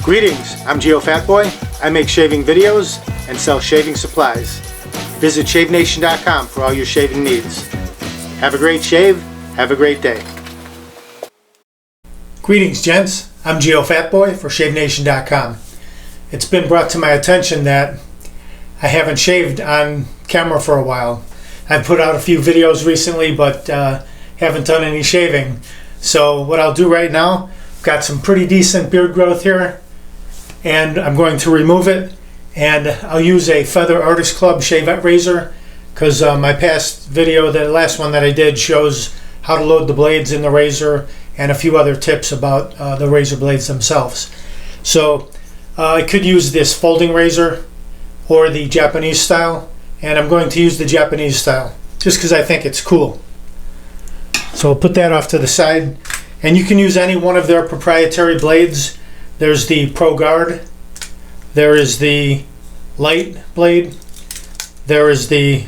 Greetings, I'm Geofatboy. I make shaving videos and sell shaving supplies. Visit shavenation.com for all your shaving needs. Have a great shave, have a great day. Greetings, gents. I'm Geofatboy for shavenation.com. It's been brought to my attention that I haven't shaved on camera for a while. I've put out a few videos recently, but haven't done any shaving. So what I'll do right now, I've got some pretty decent beard growth here, and I'm going to remove it, and I'll use a Feather Artist Club shavette razor because my past video, the last one that I did, shows how to load the blades in the razor and a few other tips about the razor blades themselves. So I could use this folding razor or the Japanese style, and I'm going to use the Japanese style just because I think it's cool. So I'll put that off to the side, and you can use any one of their proprietary blades. There's the Pro Guard, there is the Light blade, there is the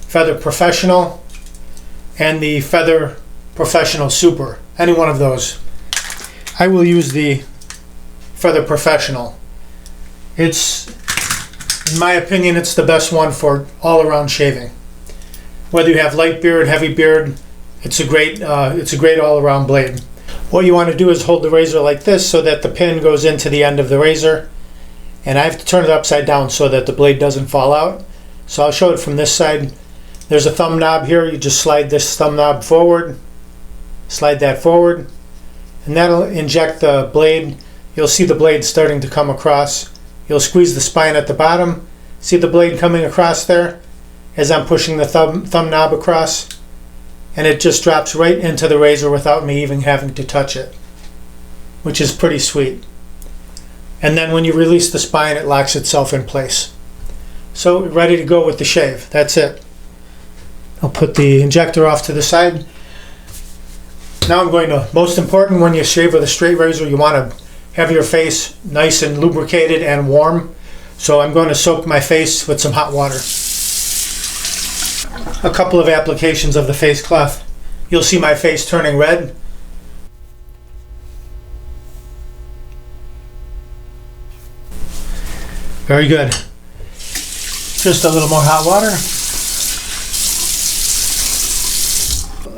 Feather Professional, and the Feather Professional Super. Any one of those. I will use the Feather Professional. It's, in my opinion, it's the best one for all-around shaving. Whether you have light beard, heavy beard, it's a great all-around blade. What you want to do is hold the razor like this so that the pin goes into the end of the razor, and I have to turn it upside down so that the blade doesn't fall out. So I'll show it from this side. There's a thumb knob here. You just slide this thumb knob forward, slide that forward, and that'll inject the blade. You'll see the blade starting to come across. You'll squeeze the spine at the bottom. See the blade coming across there as I'm pushing the thumb knob across, and it just drops right into the razor without me even having to touch it, which is pretty sweet. And then when you release the spine, it locks itself in place. So ready to go with the shave. That's it. I'll put the injector off to the side. Now I'm going to, most important when you shave with a straight razor, you want to have your face nice and lubricated and warm. So I'm going to soak my face with some hot water. A couple of applications of the face cloth. You'll see my face turning red. Very good. Just a little more hot water.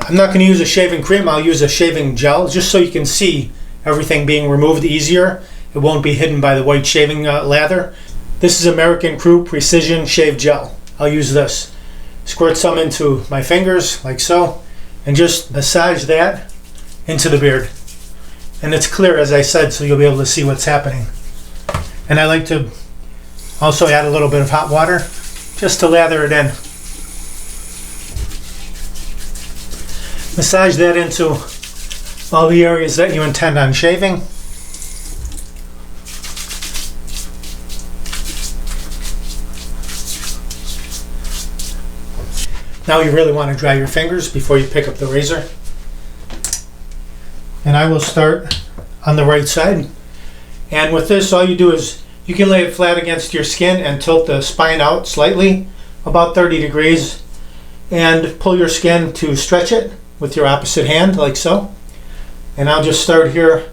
I'm not going to use a shaving cream. I'll use a shaving gel just so you can see everything being removed easier. It won't be hidden by the white shaving lather. This is American Crew Precision Shave Gel. I'll use this. Squirt some into my fingers like so, and just massage that into the beard. And it's clear, as I said, so you'll be able to see what's happening. And I like to also add a little bit of hot water just to lather it in. Massage that into all the areas that you intend on shaving. Now you really want to dry your fingers before you pick up the razor. And I will start on the right side. And with this, all you do is you can lay it flat against your skin and tilt the spine out slightly, about 30 degrees, and pull your skin to stretch it with your opposite hand, like so. And I'll just start here.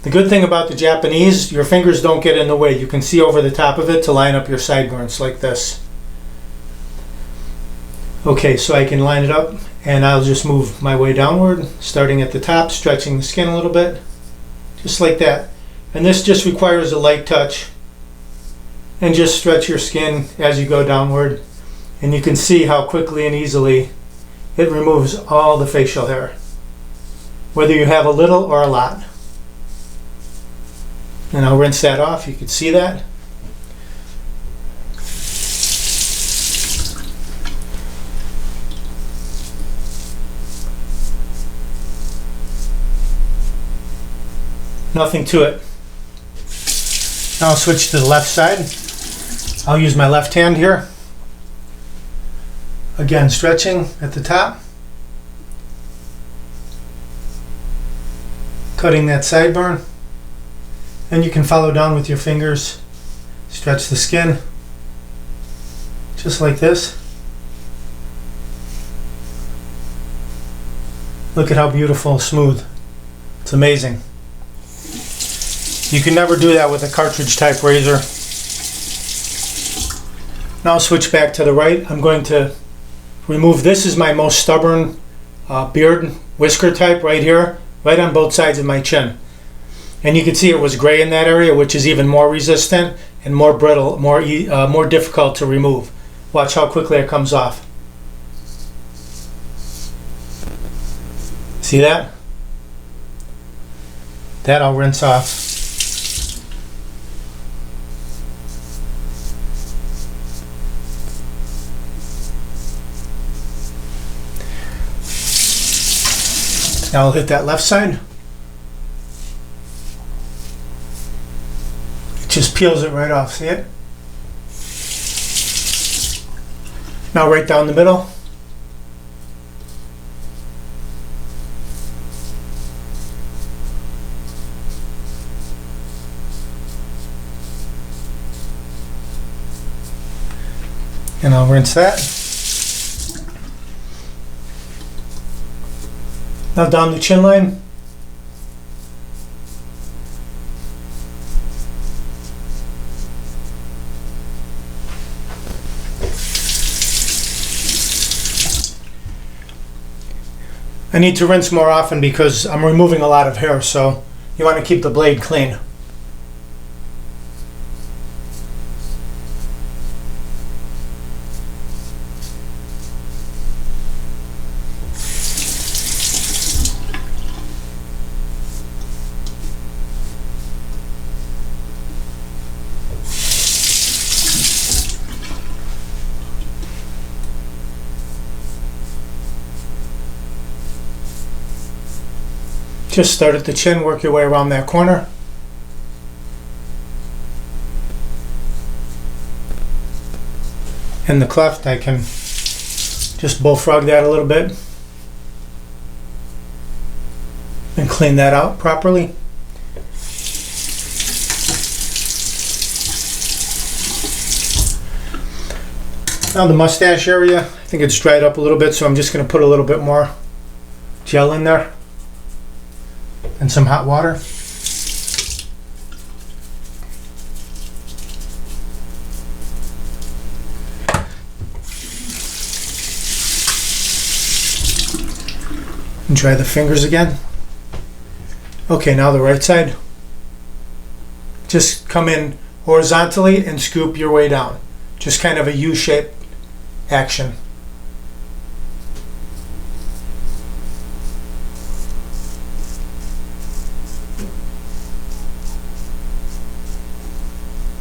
The good thing about the Japanese, your fingers don't get in the way. You can see over the top of it to line up your sideburns like this. Okay, so I can line it up, and I'll just move my way downward, starting at the top, stretching the skin a little bit, just like that. And this just requires a light touch, and just stretch your skin as you go downward, and you can see how quickly and easily it removes all the facial hair, whether you have a little or a lot. And I'll rinse that off. You can see that. Nothing to it. Now I'll switch to the left side. I'll use my left hand here. Again, stretching at the top. Cutting that sideburn. And you can follow down with your fingers. Stretch the skin. Just like this. Look at how beautiful, smooth. It's amazing. You can never do that with a cartridge type razor. Now I'll switch back to the right. I'm going to remove, this is my most stubborn beard whisker type right here, right on both sides of my chin. And you can see it was gray in that area, which is even more resistant and more brittle, more difficult to remove. Watch how quickly it comes off. See that? That I'll rinse off. Now I'll hit that left side. It just peels it right off, see it? Now right down the middle. And I'll rinse that. Now down the chin line. I need to rinse more often because I'm removing a lot of hair, so you want to keep the blade clean. Just start at the chin, work your way around that corner. And the cleft, I can just bullfrog that a little bit and clean that out properly. Now the mustache area, I think it's dried up a little bit, so I'm just going to put a little bit more gel in there. And some hot water. And dry the fingers again. Okay, now the right side. Just come in horizontally and scoop your way down. Just kind of a U-shaped action.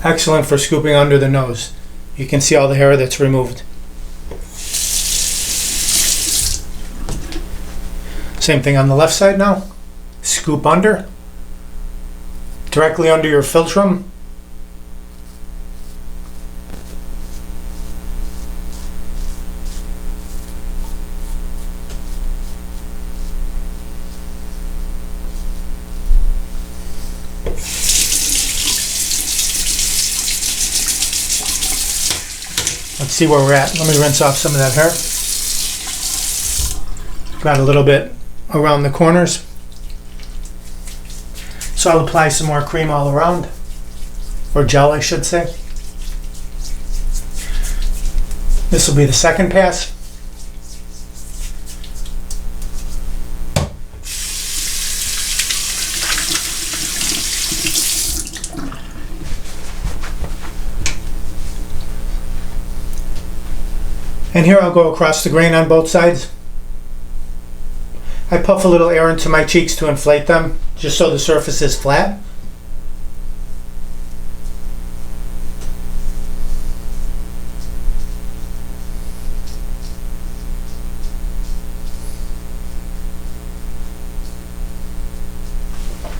Excellent for scooping under the nose. You can see all the hair that's removed. Same thing on the left side now. Scoop under, directly under your philtrum. Let's see where we're at. Let me rinse off some of that hair. Got a little bit around the corners. So I'll apply some more cream all around, or gel I should say. This will be the second pass. And here I'll go across the grain on both sides. I puff a little air into my cheeks to inflate them, just so the surface is flat.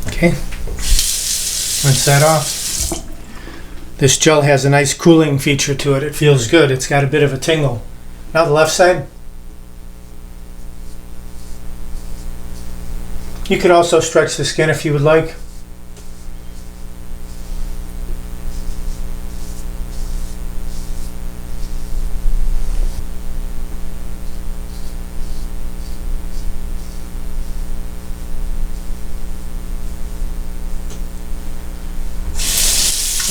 Okay, rinse that off. This gel has a nice cooling feature to it. It feels good. It's got a bit of a tingle. Now the left side. You could also stretch the skin if you would like.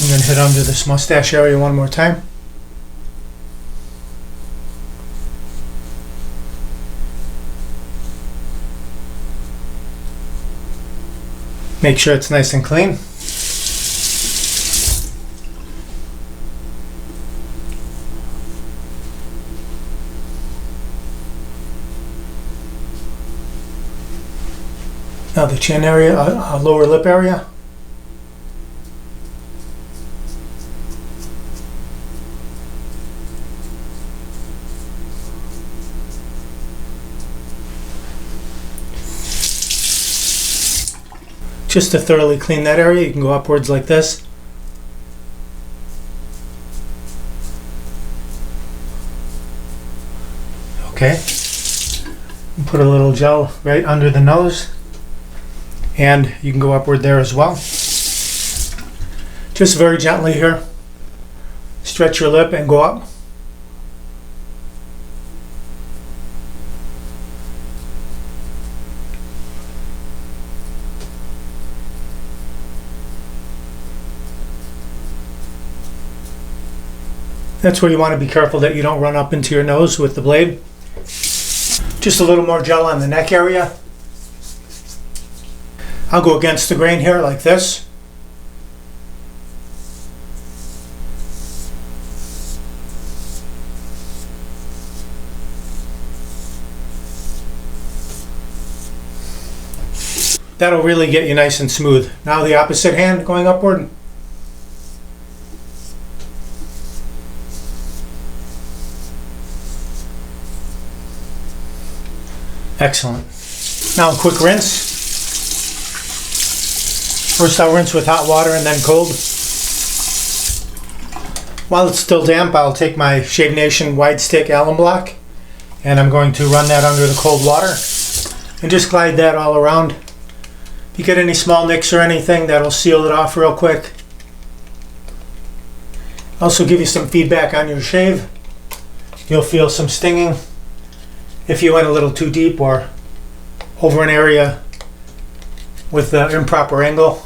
I'm going to hit under this mustache area one more time. Make sure it's nice and clean. Now the chin area, lower lip area. Just to thoroughly clean that area, you can go upwards like this. Okay. Put a little gel right under the nose. And you can go upward there as well. Just very gently here. Stretch your lip and go up. That's where you want to be careful that you don't run up into your nose with the blade. Just a little more gel on the neck area. I'll go against the grain here like this. That'll really get you nice and smooth. Now the opposite hand going upward. Excellent. Now a quick rinse. First I'll rinse with hot water and then cold. While it's still damp, I'll take my Shave Nation wide stick alum block and I'm going to run that under the cold water and just glide that all around. If you get any small nicks or anything, that'll seal it off real quick. Also give you some feedback on your shave. You'll feel some stinging if you went a little too deep or over an area with the improper angle.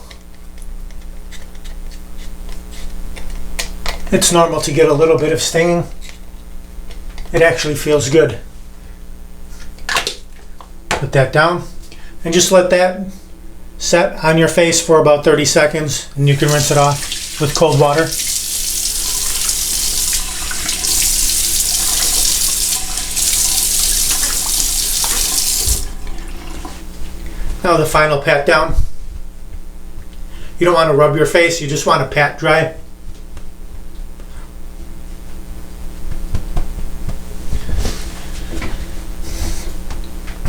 It's normal to get a little bit of stinging. It actually feels good. Put that down and just let that set on your face for about 30 seconds and you can rinse it off with cold water. Now the final pat down. You don't want to rub your face, you just want to pat dry.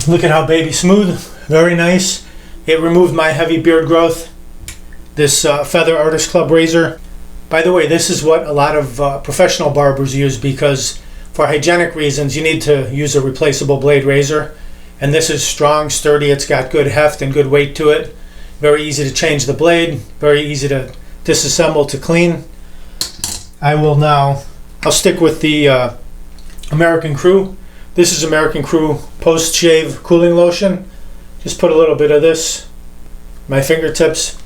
Look at how baby smooth, very nice. It removed my heavy beard growth. This Feather Artist Club razor. By the way, this is what a lot of professional barbers use because for hygienic reasons you need to use a replaceable blade razor. And this is strong, sturdy, it's got good heft and good weight to it. Very easy to change the blade, very easy to disassemble to clean. I'll stick with the American Crew. This is American Crew post-shave cooling lotion. Just put a little bit of this on my fingertips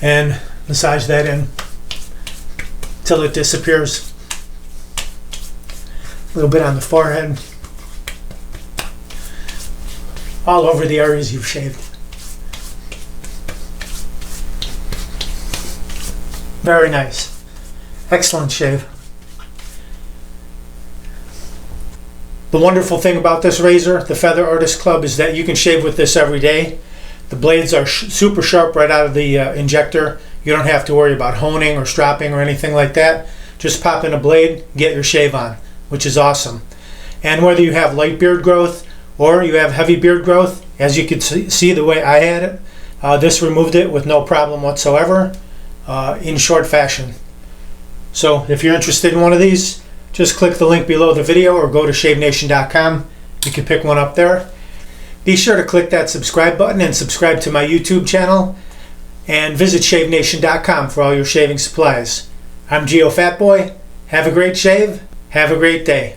and massage that in till it disappears. A little bit on the forehead, all over the areas you've shaved. Very nice. Excellent shave. The wonderful thing about this razor, the Feather Artist Club, is that you can shave with this every day. The blades are super sharp right out of the injector. You don't have to worry about honing or stropping or anything like that. Just pop in a blade, get your shave on, which is awesome. And whether you have light beard growth or you have heavy beard growth, as you can see the way I had it, this removed it with no problem whatsoever in short fashion. So if you're interested in one of these, just click the link below the video or go to shavenation.com. You can pick one up there. Be sure to click that subscribe button and subscribe to my YouTube channel. And visit shavenation.com for all your shaving supplies. I'm Geofatboy. Have a great shave. Have a great day.